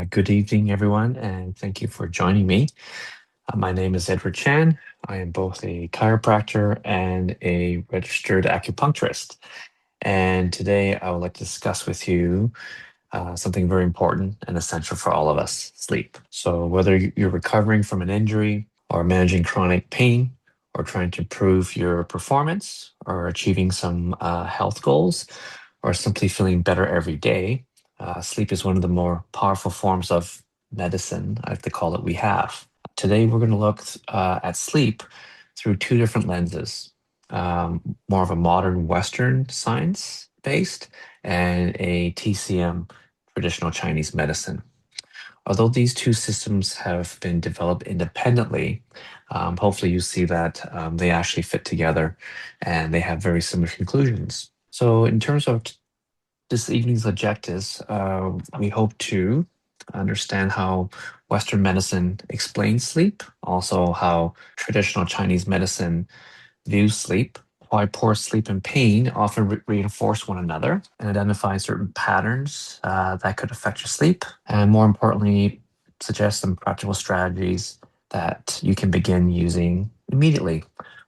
Good evening, everyone, and thank you for joining me. My name is Edward Chan. I am both a chiropractor and a registered acupuncturist. And today I would like to discuss with you something very important and essential for all of us, sleep. So, whether you're recovering from an injury or managing chronic pain or trying to improve your performance or achieving some health goals or simply feeling better every day, sleep is one of the more powerful forms of medicine, I have to call it, we have. Today, we're going to look at sleep through two different lenses, more of a modern Western science based and a TCM, traditional Chinese medicine. Although these two systems have been developed independently, hopefully you see that they actually fit together and they have very similar conclusions. So, in terms of this evening's objectives, we hope to understand how Western medicine explains sleep, also how traditional Chinese medicine views sleep, why poor sleep and pain often reinforce one another, and identify certain patterns that could affect your sleep, and more importantly, suggest some practical strategies that you can begin using immediately.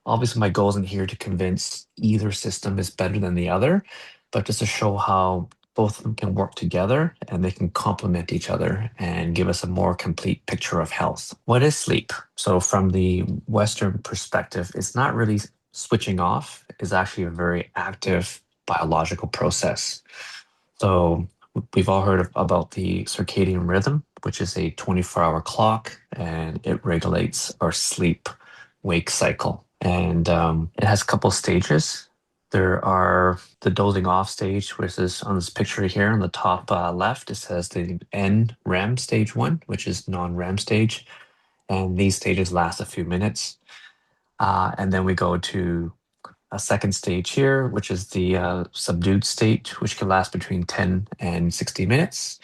Obviously, my goal isn't here to convince either system is better than the other, but just to show how both of them can work together and they can complement each other and give us a more complete picture of health. What is sleep? So, from the Western perspective, it's not really switching off, it's actually a very active biological process. So, we've all heard about the circadian rhythm, which is a 24-hour clock and it regulates our sleep wake cycle. And it has a couple stages. There are the dozing off stage, which is on this picture here on the top left. It says the NREM stage one, which is non-REM stage. And these stages last a few minutes. And then we go to a second stage here, which is the subdued state, which can last between 10 and 60 minutes.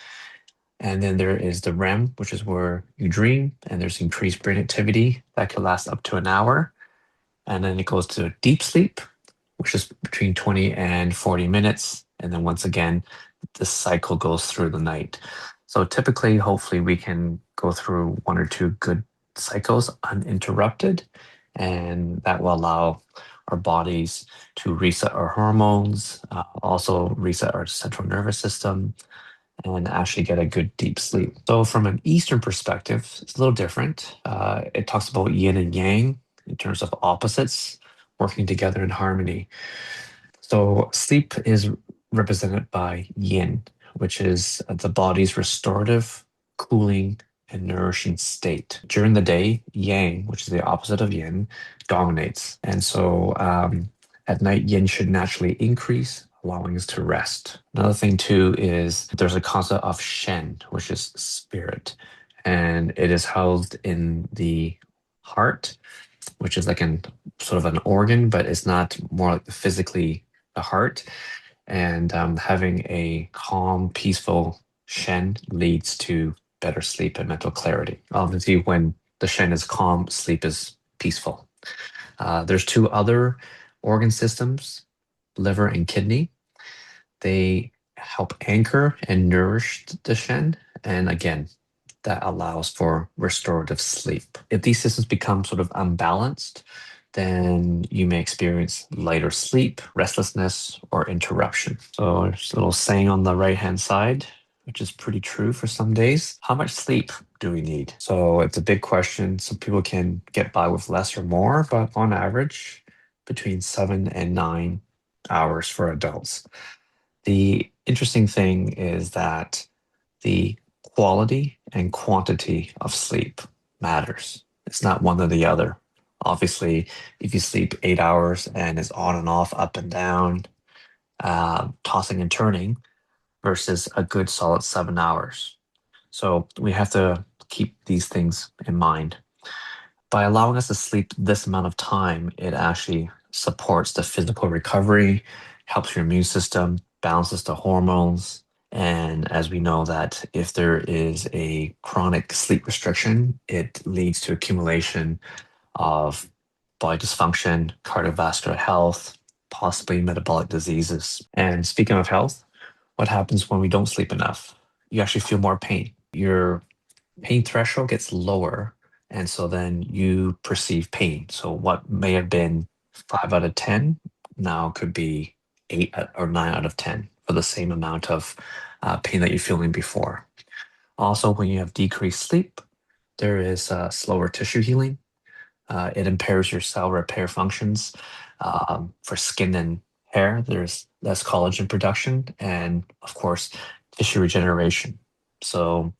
And then there is the REM, which is where you dream, and there's increased brain activity that can last up to an hour. And then it goes to deep sleep, which is between 20 and 40 minutes. And then once again, this cycle goes through the night. So typically, hopefully, we can go through one or two good cycles uninterrupted, and that will allow our bodies to reset our hormones, also reset our central nervous system, and actually get a good deep sleep. So, from an Eastern perspective, it's a little different. It talks about yin and yang in terms of opposites working together in harmony. So, sleep is represented by yin, which is the body's restorative, cooling, and nourishing state. During the day, yang, which is the opposite of yin, dominates. And so, at night, yin should naturally increase, allowing us to rest. Another thing, too, is there's a concept of shen, which is spirit, and it is housed in the heart, which is like an sort of an organ, but it's not more like physically the heart. And having a calm, peaceful shen leads to better sleep and mental clarity. Obviously, when the shen is calm, sleep is peaceful. There's two other organ systems, liver and kidney. They help anchor and nourish the shen. And again, that allows for restorative sleep. If these systems become sort of unbalanced, then you may experience lighter sleep, restlessness, or interruption. So there's a little saying on the right-hand side, which is pretty true for some days. How much sleep do we need? So it's a big question. Some people can get by with less or more, but on average, between 7 and 9 hours for adults. The interesting thing is that the quality and quantity of sleep matters. It's not one or the other. Obviously, if you sleep 8 hours and is on and off, up and down, tossing and turning, versus a good solid 7 hours. So we have to keep these things in mind. By allowing us to sleep this amount of time, it actually supports the physical recovery, helps your immune system, balances the hormones. And as we know that if there is a chronic sleep restriction, it leads to accumulation of body dysfunction, cardiovascular health, possibly metabolic diseases. And speaking of health, what happens when we don't sleep enough? You actually feel more pain. your pain threshold gets lower, and so then you perceive pain. So what may have been 5 out of 10 now could be or 9 out of 10 for the same amount of pain that you're feeling before. Also, when you have decreased sleep, there is slower tissue healing. It impairs your cell repair functions. For skin and hair, there's less collagen production and, of course, tissue regeneration. So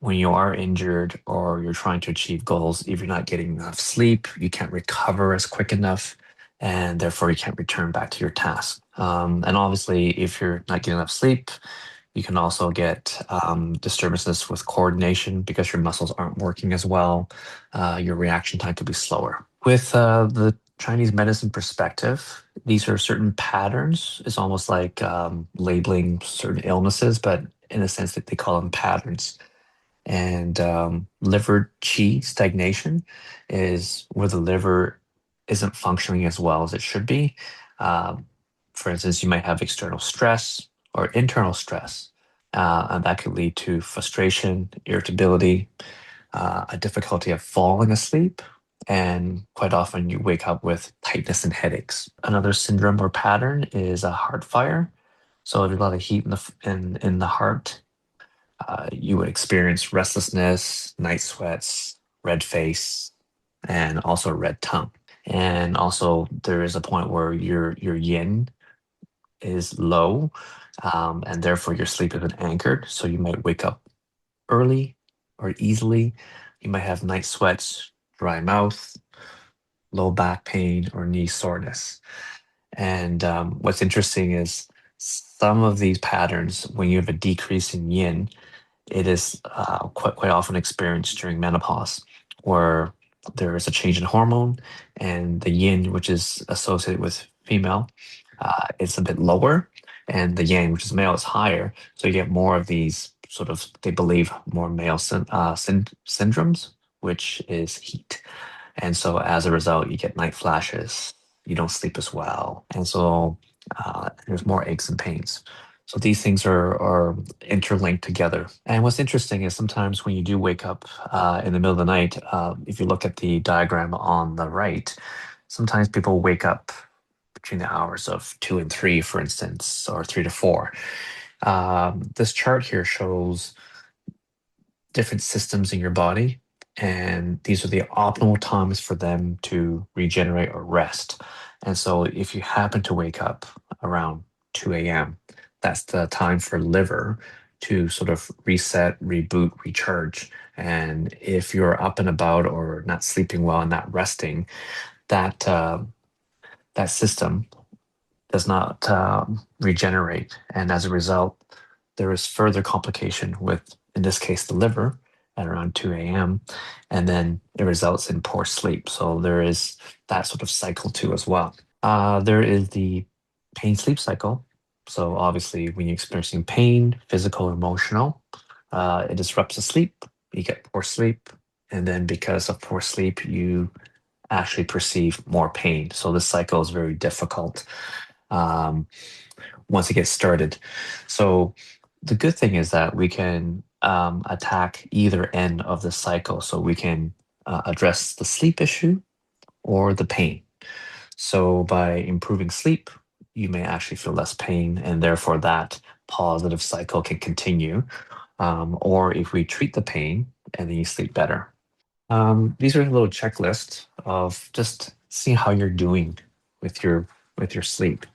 when you are injured or you're trying to achieve goals, if you're not getting enough sleep, you can't recover as quick enough, and therefore you can't return back to your task. And obviously, if you're not getting enough sleep, you can also get disturbances with coordination because your muscles aren't working as well. Your reaction time could be slower. With the Chinese medicine perspective, these are certain patterns. It's almost like labeling certain illnesses, but in a sense that they call them patterns. And liver qi stagnation is where the liver isn't functioning as well as it should be. Um, for instance, you might have external stress or internal stress, and that could lead to frustration, irritability, a difficulty of falling asleep, and quite often you wake up with tightness and headaches. Another syndrome or pattern is a heart fire. So there's a lot of heat in the heart, you would experience restlessness, night sweats, red face, and also red tongue. And also, there is a point where your yin is low, and therefore your sleep isn't anchored. So you might wake up early or easily. You might have night sweats, dry mouth, low back pain, or knee soreness. And what's interesting is some of these patterns, when you have a decrease in yin, it is quite often experienced during menopause, where there is a change in hormone, and the yin, which is associated with female, is a bit lower, and the yang, which is male, is higher. So you get more of these sort of, they believe, more male syndromes, which is heat. And so as a result, you get night flashes, you don't sleep as well. And so there's more aches and pains. So these things are interlinked together. And what's interesting is sometimes when you do wake up in the middle of the night, if you look at the diagram on the right, sometimes people wake up between the hours of 2 and 3, for instance, or 3 to 4. This chart here shows different systems in your body, and these are the optimal times for them to regenerate or rest. And so if you happen to wake up around 2 a.m., that's the time for liver to sort of reset, reboot, recharge. And if you're up and about or not sleeping well and not resting, that that system does not regenerate. And as a result, there is further complication with, in this case, the liver at around 2 a.m. And then it results in poor sleep. So there is that sort of cycle too as well. There is the pain sleep cycle. So obviously, when you're experiencing pain, physical, emotional, it disrupts the sleep. You get poor sleep. And then because of poor sleep, you actually perceive more pain. So this cycle is very difficult um, once it gets started. So the good thing is that we can attack either end of the cycle. So we can address the sleep issue or the pain. So by improving sleep, you may actually feel less pain, and therefore that positive cycle can continue. Or if we treat the pain, and then you sleep better. These are a little checklist of just seeing how you're doing with your sleep.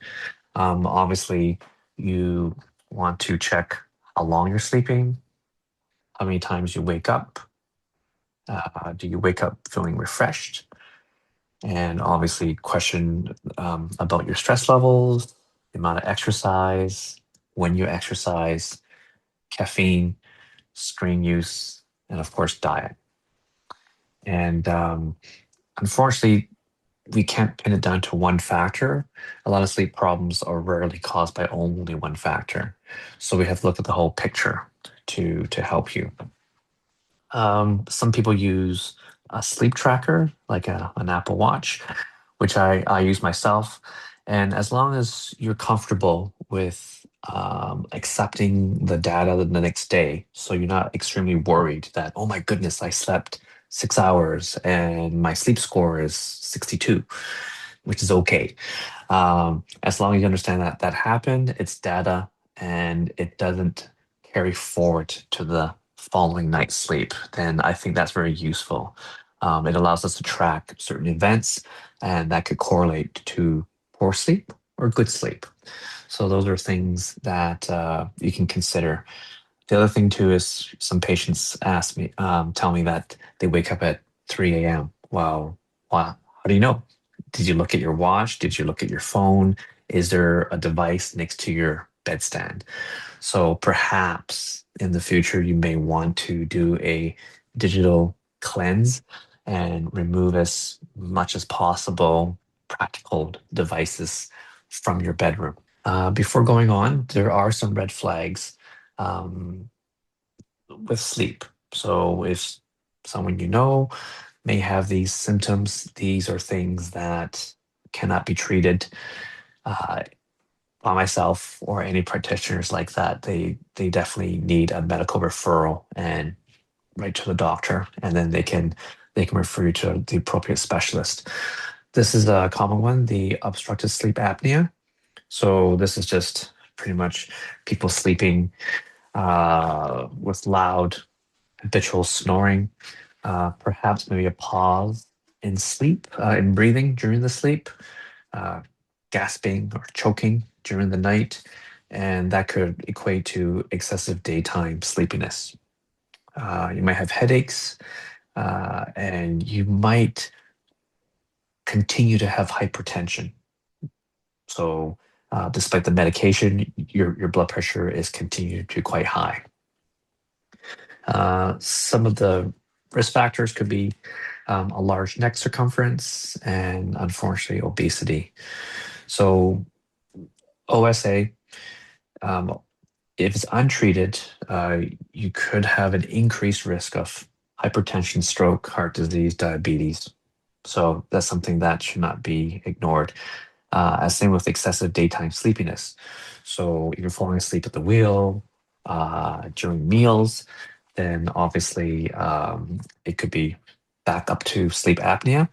Obviously, you want to check how long you're sleeping, how many times you wake up. Do you wake up feeling refreshed? And obviously, question about your stress levels, the amount of exercise, when you exercise, caffeine, screen use, and of course, diet. And unfortunately, we can't pin it down to one factor. A lot of sleep problems are rarely caused by only one factor. So we have to look at the whole picture to help you. Some people use a sleep tracker, like an Apple Watch, which I use myself. And as long as you're comfortable with accepting the data the next day. So you're not extremely worried that, oh my goodness, I slept 6 hours and my sleep score is 62, which is okay. As long as you understand that that happened, it's data and it doesn't carry forward to the following night's sleep, then I think that's very useful. It allows us to track certain events and that could correlate to poor sleep or good sleep. So those are things that you can consider. The other thing too is some patients tell me that they wake up at 3 a.m. Well, wow, how do you know? Did you look at your watch? Did you look at your phone? Is there a device next to your bedstand? So perhaps in the future, you may want to do a digital cleanse and remove as much as possible practical devices from your bedroom. Before going on, there are some red flags um, with sleep. So if someone you know may have these symptoms, these are things that cannot be treated uh, by myself or any practitioners like that. They definitely need a medical referral and right to the doctor, and then they can refer you to the appropriate specialist. This is a common one, the obstructive sleep apnea. So this is just pretty much people sleeping with loud habitual snoring, perhaps maybe a pause in sleep, in breathing during the sleep, uh, gasping or choking during the night, and that could equate to excessive daytime sleepiness. You might have headaches, and you might continue to have hypertension. So, despite the medication, your blood pressure is continued to quite high. Some of the risk factors could be a large neck circumference and unfortunately obesity. So OSA, um, if it's untreated, you could have an increased risk of hypertension, stroke, heart disease, diabetes. So that's something that should not be ignored. As same with excessive daytime sleepiness. So if you're falling asleep at the wheel during meals, then obviously it could be back up to sleep apnea,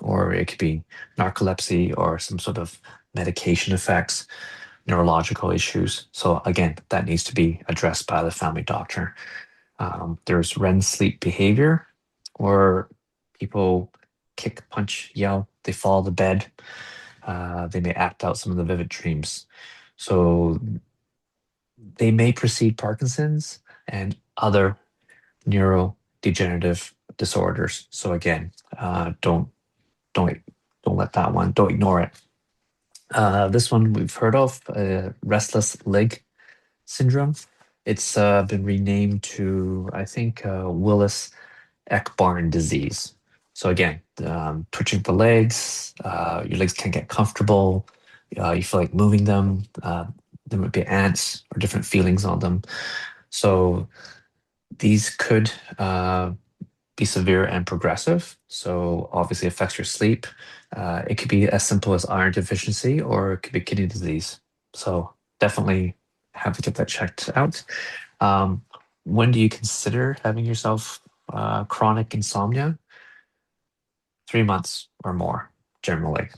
or it could be narcolepsy or some sort of medication effects, neurological issues. So again, that needs to be addressed by the family doctor. There's REM sleep behavior, where people kick, punch, yell, they fall to bed. They may act out some of the vivid dreams. So they may precede Parkinson's and other neurodegenerative disorders. So again, don't don't let that one, don't ignore it. This one we've heard of, restless leg syndrome. It's been renamed to, I think, Willis Ekbarn disease. So again, twitching the legs, your legs can't get comfortable. You feel like moving them. There might be ants or different feelings on them. So these could be severe and progressive. So obviously affects your sleep. It could be as simple as iron deficiency, or it could be kidney disease. So definitely have to get that checked out. Um, when do you consider having yourself chronic insomnia? 3 months or more, generally,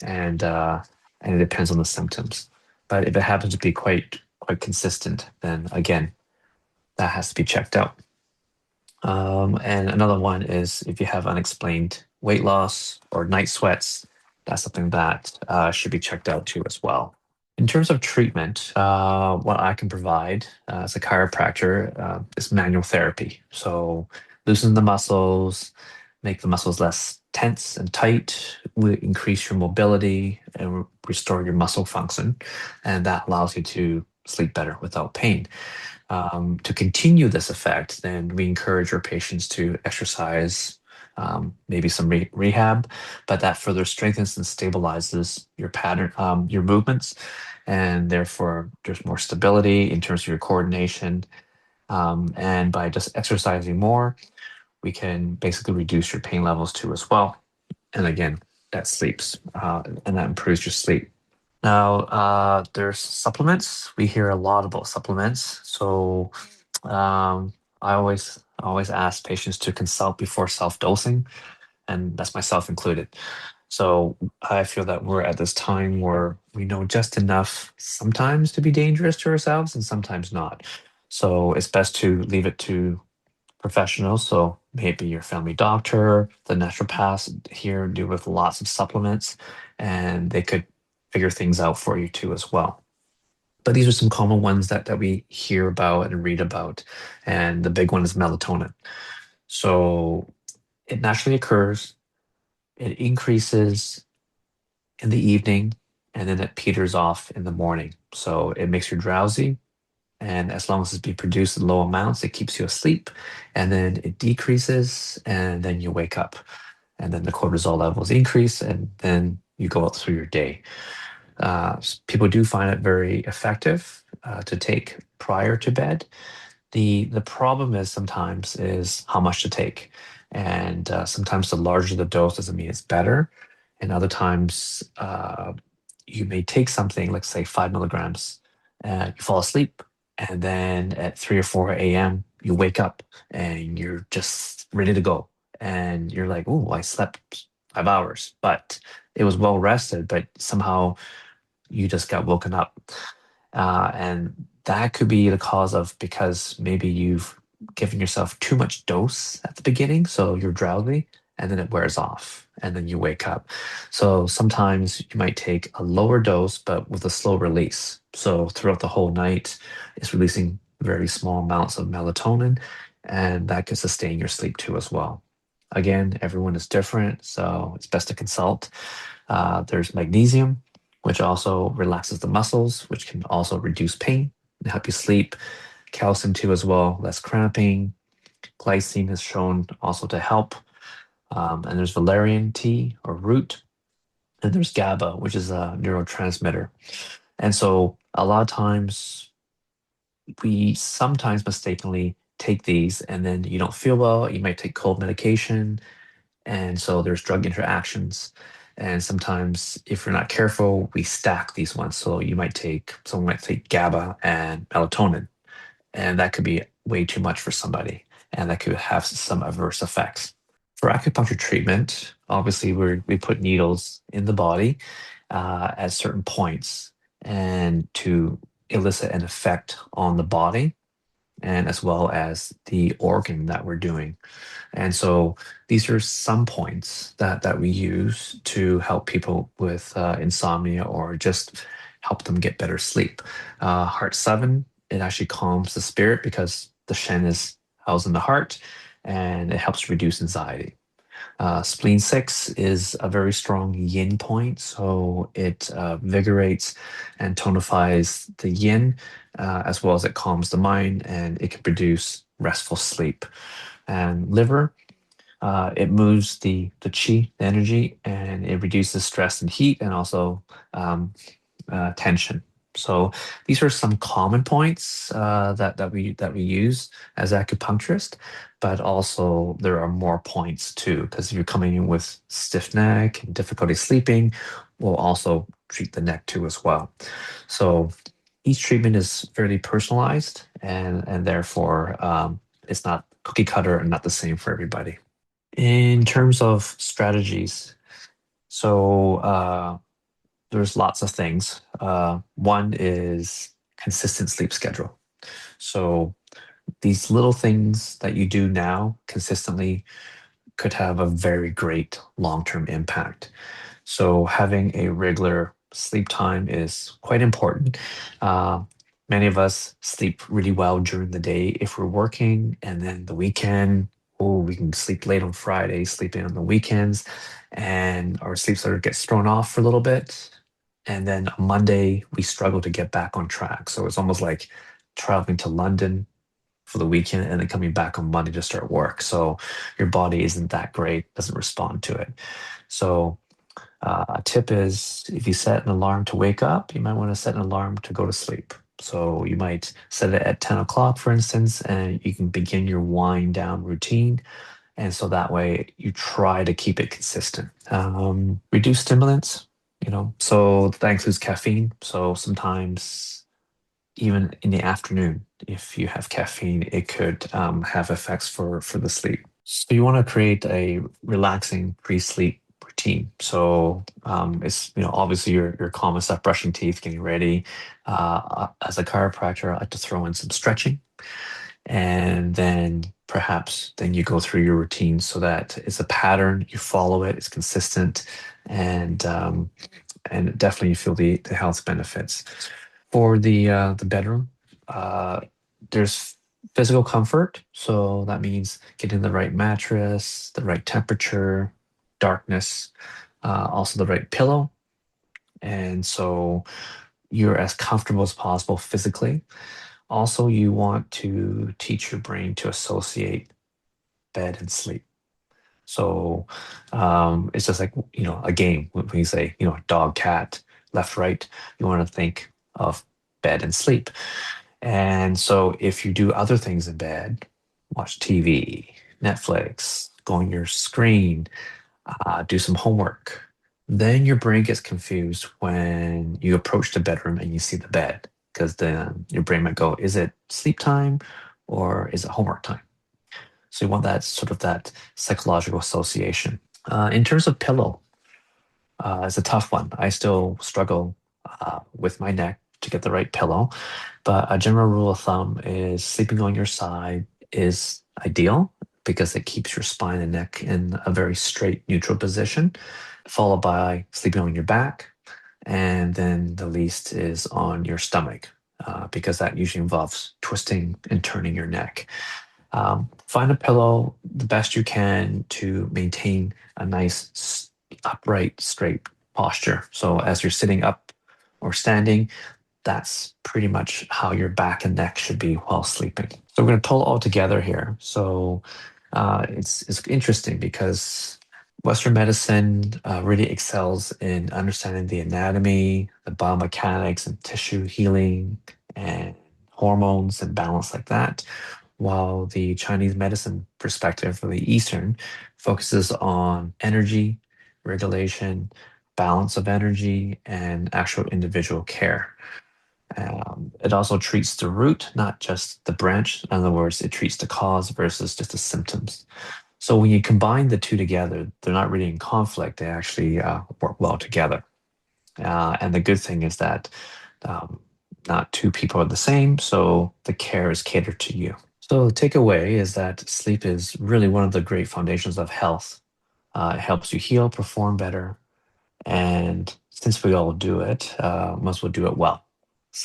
and it depends on the symptoms. But if it happens to be quite consistent, then again, that has to be checked out. And another one is if you have unexplained weight loss or night sweats, that's something that should be checked out too as well. In terms of treatment, what I can provide as a chiropractor is manual therapy. So loosen the muscles, make the muscles less tense and tight, will increase your mobility and restore your muscle function. And that allows you to sleep better without pain. To continue this effect, then we encourage our patients to exercise, maybe some rehab, but that further strengthens and stabilizes your pattern, your movements, and therefore there's more stability in terms of your coordination. And by just exercising more, we can basically reduce your pain levels too as well. And again, that sleeps and that improves your sleep. Now, there's supplements. We hear a lot about supplements. So, I always ask patients to consult before self-dosing, and that's myself included. So I feel that we're at this time where we know just enough sometimes to be dangerous to ourselves and sometimes not. So it's best to leave it to professionals. So maybe your family doctor, the naturopaths here deal with lots of supplements, and they could figure things out for you too as well. But these are some common ones that we hear about and read about. And the big one is melatonin. So it naturally occurs, it increases in the evening, and then it peters off in the morning. So it makes you drowsy. And as long as it's being produced in low amounts, it keeps you asleep. And then it decreases, and then you wake up. And then the cortisol levels increase, and then you go out through your day. People do find it very effective to take prior to bed. The problem is sometimes is how much to take, and sometimes the larger the dose doesn't mean it's better, and other times you may take something like say 5 milligrams, you fall asleep, and then at 3 or 4 a.m. you wake up and you're just ready to go, and you're like, oh, I slept 5 hours, but it was well rested, but somehow you just got woken up. And that could be the cause of because maybe you've given yourself too much dose at the beginning, so you're drowsy, and then it wears off, and then you wake up. So sometimes you might take a lower dose, but with a slow release. So throughout the whole night, it's releasing very small amounts of melatonin, and that can sustain your sleep too as well. Again, everyone is different, so it's best to consult. There's magnesium, which also relaxes the muscles, which can also reduce pain and help you sleep. Calcium too as well, less cramping. Glycine is shown also to help. And there's valerian tea or root, and there's GABA, which is a neurotransmitter. And so a lot of times we sometimes mistakenly take these and then you don't feel well. You might take cold medication, and so there's drug interactions. And sometimes, if you're not careful, we stack these ones. So someone might take GABA and melatonin, and that could be way too much for somebody, and that could have some adverse effects. For acupuncture treatment, obviously, we put needles in the body at certain points and to elicit an effect on the body and as well as the organ that we're doing. And so these are some points that we use to help people with insomnia or just help them get better sleep. Heart 7, it actually calms the spirit because the Shen is housed in the heart, and it helps reduce anxiety. Spleen 6 is a very strong yin point, so it vigorates and tonifies the yin, as well as it calms the mind, and it can produce restful sleep. And liver, it moves the chi, the energy, and it reduces stress and heat, and also tension. So these are some common points that we use as acupuncturists, but also there are more points too, because if you're coming in with stiff neck and difficulty sleeping, we'll also treat the neck too as well. So each treatment is fairly personalized, and therefore it's not cookie cutter and not the same for everybody. In terms of strategies, so there's lots of things. One is consistent sleep schedule. So these little things that you do now consistently could have a very great long-term impact. So having a regular sleep time is quite important. Uh, Many of us sleep really well during the day if we're working, and then the weekend, oh, we can sleep late on Friday, sleep in on the weekends, and our sleep sort of gets thrown off for a little bit. And then on Monday, we struggle to get back on track. So it's almost like traveling to London for the weekend and then coming back on Monday to start work. So your body isn't that great, doesn't respond to it. So a tip is if you set an alarm to wake up, you might want to set an alarm to go to sleep. So you might set it at 10 o'clock, for instance, and you can begin your wind down routine. And so that way you try to keep it consistent. Reduce stimulants. So that includes caffeine. So sometimes even in the afternoon, if you have caffeine, it could have effects for the sleep. So you want to create a relaxing pre-sleep routine. So it's obviously your common stuff: brushing teeth, getting ready. As a chiropractor, I like to throw in some stretching, and then you go through your routine so that it's a pattern. You follow it. It's consistent, and definitely you feel the health benefits. For the bedroom, uh, there's physical comfort. So that means getting the right mattress, the right temperature, darkness, also the right pillow. And so you're as comfortable as possible physically. Also, you want to teach your brain to associate bed and sleep. So it's just like, a game. When you say, dog, cat, left, right, you want to think of bed and sleep. And so if you do other things in bed, watch TV, Netflix, go on your screen, do some homework, then your brain gets confused when you approach the bedroom and you see the bed, because then your brain might go, is it sleep time or is it homework time? So you want that psychological association. In terms of pillow, it's a tough one. I still struggle with my neck to get the right pillow, but a general rule of thumb is sleeping on your side is ideal because it keeps your spine and neck in a very straight, neutral position, followed by sleeping on your back, and then the least is on your stomach, because that usually involves twisting and turning your neck. Find a pillow the best you can to maintain a nice upright, straight posture. So as you're sitting up or standing, that's pretty much how your back and neck should be while sleeping. So we're going to pull it all together here. So it's interesting because Western medicine really excels in understanding the anatomy, the biomechanics, and tissue healing, and hormones and balance like that, while the Chinese medicine perspective, or the Eastern, focuses on energy, regulation, balance of energy, and actual individual care. It also treats the root, not just the branch. In other words, it treats the cause versus just the symptoms. So when you combine the two together, they're not really in conflict. They actually work well together. And the good thing is that um, not two people are the same, so the care is catered to you. So the takeaway is that sleep is really one of the great foundations of health. It helps you heal, perform better, and since we all do it, must well do it well.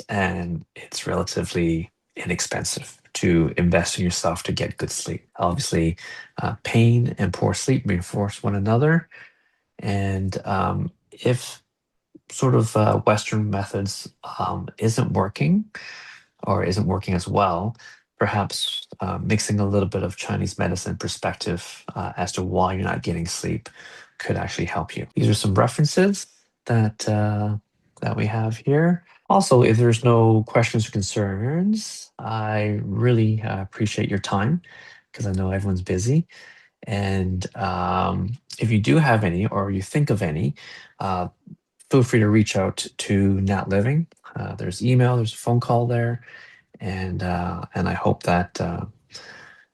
And it's relatively inexpensive to invest in yourself to get good sleep. Obviously, pain and poor sleep reinforce one another. And if Western methods isn't working, or isn't working as well, perhaps mixing a little bit of Chinese medicine perspective as to why you're not getting sleep could actually help you. These are some references that we have here. Also, if there's no questions or concerns, I really appreciate your time because I know everyone's busy. And if you do have any, or you think of any, uh, feel free to reach out to Natliving. There's email, there's a phone call there, and I hope that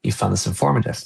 you found this informative.